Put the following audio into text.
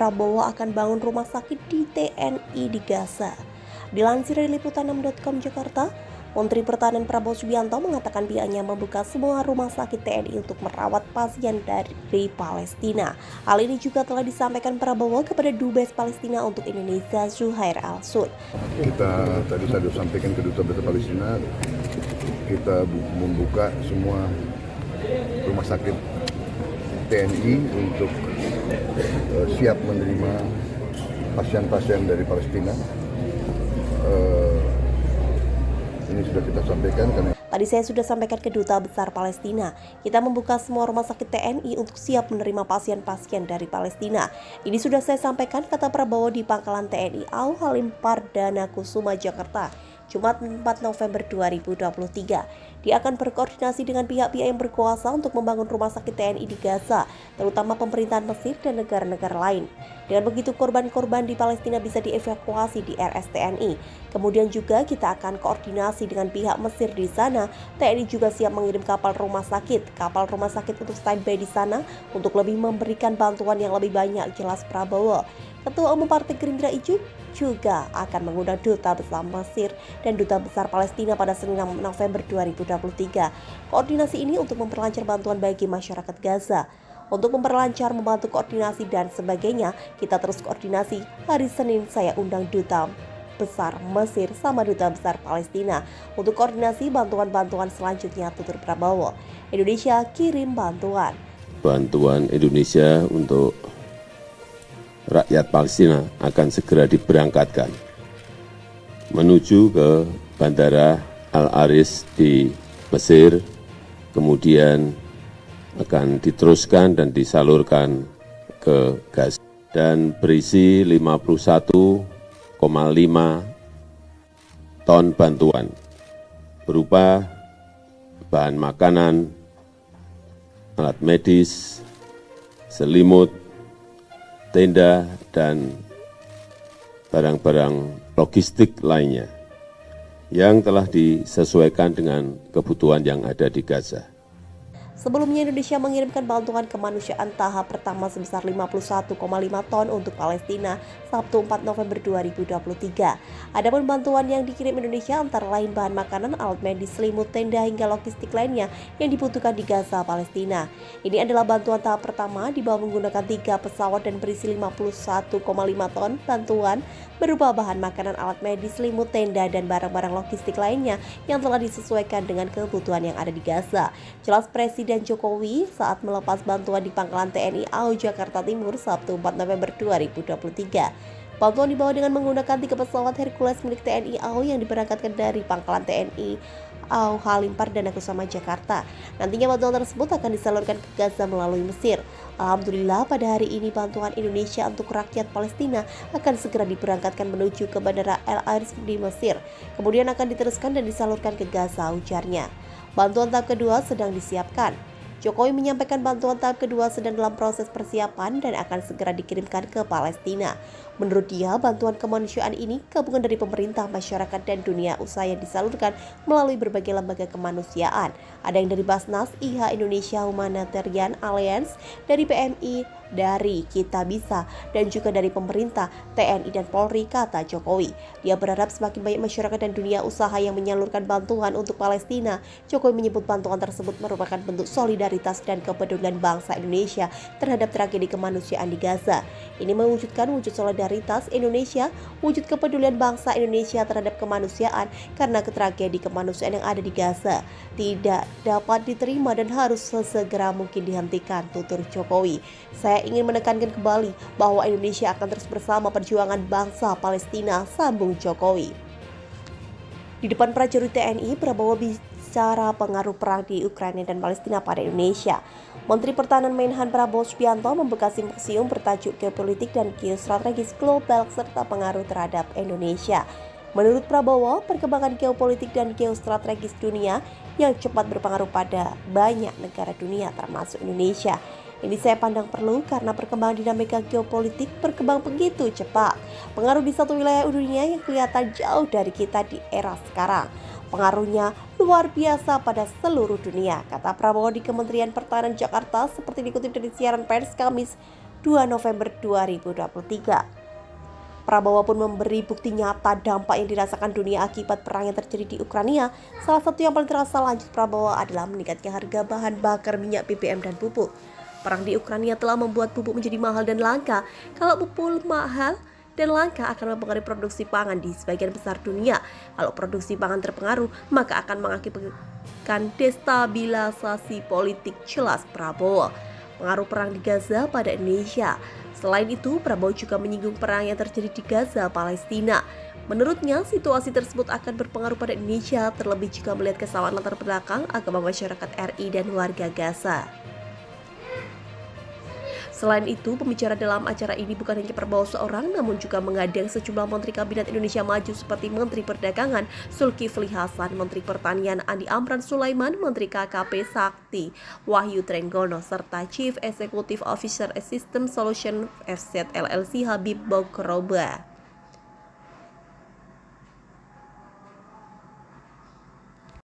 Prabowo akan bangun rumah sakit di TNI di Gaza. Dilansir dari liputan6.com Jakarta, Menteri Pertahanan Prabowo Subianto mengatakan pihaknya membuka semua rumah sakit TNI untuk merawat pasien dari Palestina. Hal ini juga telah disampaikan Prabowo kepada Dubes Palestina untuk Indonesia Zuhair Al-Sud. Kita tadi saya sampaikan ke Duta Besar Palestina, kita membuka semua rumah sakit TNI untuk siap menerima pasien-pasien dari Palestina. Ini sudah kita sampaikan karena tadi saya sudah sampaikan ke Duta Besar Palestina, kita membuka semua rumah sakit TNI untuk siap menerima pasien-pasien dari Palestina. Ini sudah saya sampaikan, kata Prabowo di Pangkalan TNI AU Halim Perdana Kusuma, Jakarta, Jumat 4 November 2023. Dia akan berkoordinasi dengan pihak-pihak yang berkuasa untuk membangun rumah sakit TNI di Gaza, terutama pemerintahan Mesir dan negara-negara lain. Dengan begitu korban-korban di Palestina bisa dievakuasi di RSTNI. Kemudian juga kita akan koordinasi dengan pihak Mesir di sana. TNI juga siap mengirim kapal rumah sakit untuk standby di sana untuk lebih memberikan bantuan yang lebih banyak, jelas Prabowo. Ketua Umum Partai Gerindra itu juga akan mengundang Duta Besar Mesir dan Duta Besar Palestina pada Senin 6 November 2023. Koordinasi ini untuk memperlancar bantuan bagi masyarakat Gaza. Untuk memperlancar, membantu koordinasi dan sebagainya, kita terus koordinasi. Hari Senin saya undang Duta Besar Mesir sama Duta Besar Palestina untuk koordinasi bantuan-bantuan selanjutnya, tutur Prabowo. Indonesia kirim bantuan. Bantuan Indonesia untuk rakyat Palestina akan segera diberangkatkan menuju ke Bandara Al-Aris di Mesir, kemudian akan diteruskan dan disalurkan ke Gaza dan berisi 51,5 ton bantuan berupa bahan makanan, alat medis, selimut, tenda, dan barang-barang logistik lainnya yang telah disesuaikan dengan kebutuhan yang ada di Gaza. Sebelumnya Indonesia mengirimkan bantuan kemanusiaan tahap pertama sebesar 51,5 ton untuk Palestina Sabtu 4 November 2023. Adapun bantuan yang dikirim Indonesia antara lain bahan makanan, alat medis, selimut, tenda hingga logistik lainnya yang dibutuhkan di Gaza, Palestina. Ini adalah bantuan tahap pertama dibawa menggunakan 3 pesawat dan berisi 51,5 ton bantuan berupa bahan makanan, alat medis, selimut, tenda, dan barang-barang logistik lainnya yang telah disesuaikan dengan kebutuhan yang ada di Gaza. Jelas Presiden Jokowi saat melepas bantuan di Pangkalan TNI AU Jakarta Timur Sabtu 4 November 2023. Bantuan dibawa dengan menggunakan 3 pesawat Hercules milik TNI AU yang diberangkatkan dari Pangkalan TNI AU Halim Perdana Kusuma, Jakarta. Nantinya bantuan tersebut akan disalurkan ke Gaza melalui Mesir. Alhamdulillah pada hari ini bantuan Indonesia untuk rakyat Palestina akan segera diberangkatkan menuju ke Bandara Al-Aris di Mesir. Kemudian akan diteruskan dan disalurkan ke Gaza, ujarnya. Bantuan tahap kedua sedang disiapkan. Jokowi menyampaikan bantuan tahap kedua sedang dalam proses persiapan dan akan segera dikirimkan ke Palestina. Menurut dia, bantuan kemanusiaan ini gabungan dari pemerintah, masyarakat, dan dunia usaha yang disalurkan melalui berbagai lembaga kemanusiaan. Ada yang dari Basnas, IH Indonesia Humanitarian Alliance, dari PMI, dari Kita Bisa, dan juga dari pemerintah, TNI, dan Polri, kata Jokowi. Dia berharap semakin banyak masyarakat dan dunia usaha yang menyalurkan bantuan untuk Palestina. Jokowi menyebut bantuan tersebut merupakan bentuk solidaritas dan kepedulian bangsa Indonesia terhadap tragedi kemanusiaan di Gaza. Ini mewujudkan wujud solidaritas Indonesia, wujud kepedulian bangsa Indonesia terhadap kemanusiaan karena tragedi kemanusiaan yang ada di Gaza tidak dapat diterima dan harus sesegera mungkin dihentikan, tutur Jokowi. Saya ingin menekankan kembali bahwa Indonesia akan terus bersama perjuangan bangsa Palestina, sambung Jokowi. Di depan prajurit TNI, Prabowo bicara pengaruh perang di Ukraina dan Palestina pada Indonesia. Menteri Pertahanan Menhan Prabowo Subianto membuka simposium bertajuk Geopolitik dan Geostrategis Global serta pengaruh terhadap Indonesia. Menurut Prabowo, perkembangan geopolitik dan geostrategis dunia yang cepat berpengaruh pada banyak negara dunia termasuk Indonesia. Ini saya pandang perlu karena perkembangan dinamika geopolitik berkembang begitu cepat. Pengaruh di satu wilayah dunia yang kelihatan jauh dari kita di era sekarang. Pengaruhnya luar biasa pada seluruh dunia, kata Prabowo di Kementerian Pertahanan Jakarta seperti dikutip dari siaran pers Kamis 2 November 2023. Prabowo pun memberi bukti nyata dampak yang dirasakan dunia akibat perang yang terjadi di Ukraina. Salah satu yang paling terasa lanjut Prabowo adalah meningkatnya harga bahan bakar minyak BBM dan pupuk. Perang di Ukraina telah membuat pupuk menjadi mahal dan langka. Kalau pupuk mahal dan langka akan mempengaruhi produksi pangan di sebagian besar dunia. Kalau produksi pangan terpengaruh, maka akan mengakibatkan destabilisasi politik, jelas Prabowo. Pengaruh perang di Gaza pada Indonesia. Selain itu, Prabowo juga menyinggung perang yang terjadi di Gaza, Palestina. Menurutnya, situasi tersebut akan berpengaruh pada Indonesia, terlebih jika melihat kesamaan latar belakang agama masyarakat RI dan warga Gaza. Selain itu, pembicara dalam acara ini bukan hanya Prabowo seorang, namun juga mengundang sejumlah Menteri Kabinet Indonesia Maju seperti Menteri Perdagangan Zulkifli Hasan, Menteri Pertanian Andi Amran Sulaiman, Menteri KKP Sakti Wahyu Trenggono, serta Chief Executive Officer System Solution FZ LLC Habib Bokroba.